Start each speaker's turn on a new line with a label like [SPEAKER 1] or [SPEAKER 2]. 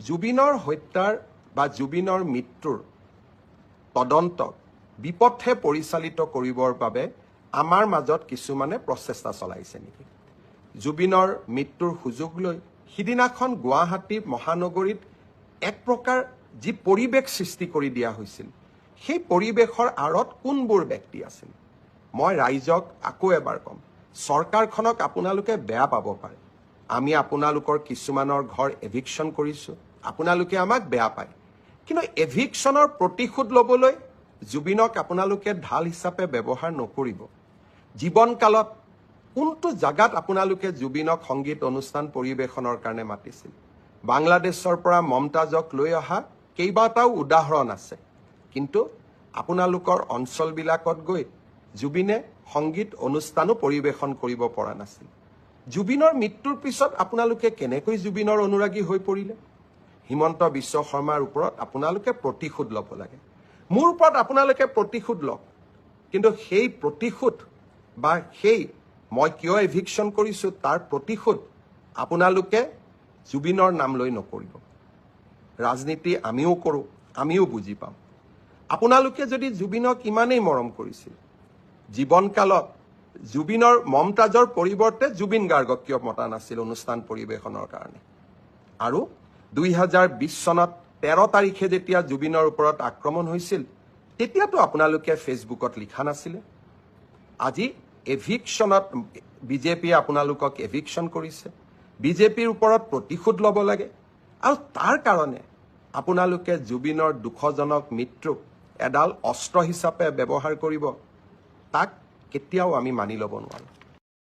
[SPEAKER 1] জুবিনৰ হত্যাৰ বা জুবিনৰ মৃত্যুৰ তদন্তক বিপথে পৰিচালিত কৰিবৰ বাবে আমাৰ মাজত কিছুমানে প্ৰচেষ্টা চলাইছে নেকি? জুবিনৰ মৃত্যুৰ সুযোগ লৈ সিদিনাখন গুৱাহাটী মহানগৰীত এক প্ৰকাৰ যি পৰিৱেশ সৃষ্টি কৰি দিয়া হৈছিল, সেই পৰিৱেশৰ আঁৰত কোনবোৰ ব্যক্তি আছিল? মই ৰাইজক আকৌ এবাৰ ক'ম, চৰকাৰখনক আপোনালোকে বেয়া পাব পাৰে, আমি আপোনালোকৰ কিছুমানৰ ঘৰ এভিকশ্যন কৰিছোঁ, আপোনালোকে আমাক বেয়া পায়, কিন্তু এভিকশ্যনৰ প্ৰতিশোধ ল'বলৈ জুবিনক আপোনালোকে ঢাল হিচাপে ব্যৱহাৰ নকৰিব। জীৱনকালত কোনটো জাগাত আপোনালোকে জুবিনক সংগীত অনুষ্ঠান পৰিৱেশনৰ কাৰণে মাতিছিল? বাংলাদেশৰ পৰা মমতাজক লৈ অহা কেইবাটাও উদাহৰণ আছে, কিন্তু আপোনালোকৰ অঞ্চলবিলাকত গৈ জুবিনে সংগীত অনুষ্ঠানো পৰিৱেশন কৰিব পৰা নাছিল। জুবিনৰ মৃত্যুৰ পিছত আপোনালোকে কেনেকৈ জুবিনৰ অনুৰাগী হৈ পৰিলে? হিমন্ত বিশ্ব শৰ্মাৰ ওপৰত আপোনালোকে প্ৰতিশোধ ল'ব লাগে, মোৰ ওপৰত আপোনালোকে প্ৰতিশোধ লওক, কিন্তু সেই প্ৰতিশোধ বা সেই মই কিয় এভিকশ্যন কৰিছোঁ তাৰ প্ৰতিশোধ আপোনালোকে জুবিনৰ নাম লৈ নকৰিব। ৰাজনীতি আমিও কৰোঁ, আমিও বুজি পাওঁ। আপোনালোকে যদি জুবিনক ইমানেই মৰম কৰিছিল, জীৱনকালত জুবিনৰ মমতাজৰ পৰিৱৰ্তে জুবিন গাৰ্গক কিয় মতা নাছিল অনুষ্ঠান পৰিৱেশনৰ কাৰণে? আৰু 2020 চনত 13 তাৰিখে যেতিয়া জুবিনৰ ওপৰত আক্ৰমণ হৈছিল, তেতিয়াতো আপোনালোকে ফেচবুকত লিখা নাছিলে। আজি এভিকশ্যনত বিজেপিয়ে আপোনালোকক এভিকশ্যন কৰিছে, বিজেপিৰ ওপৰত প্ৰতিশোধ ল'ব লাগে, আৰু তাৰ কাৰণে আপোনালোকে জুবিনৰ দুখজনক মৃত্যুক এডাল অস্ত্ৰ হিচাপে ব্যৱহাৰ কৰিব, তাক কেতিয়াও আমি মানি ল'ব নোৱাৰোঁ।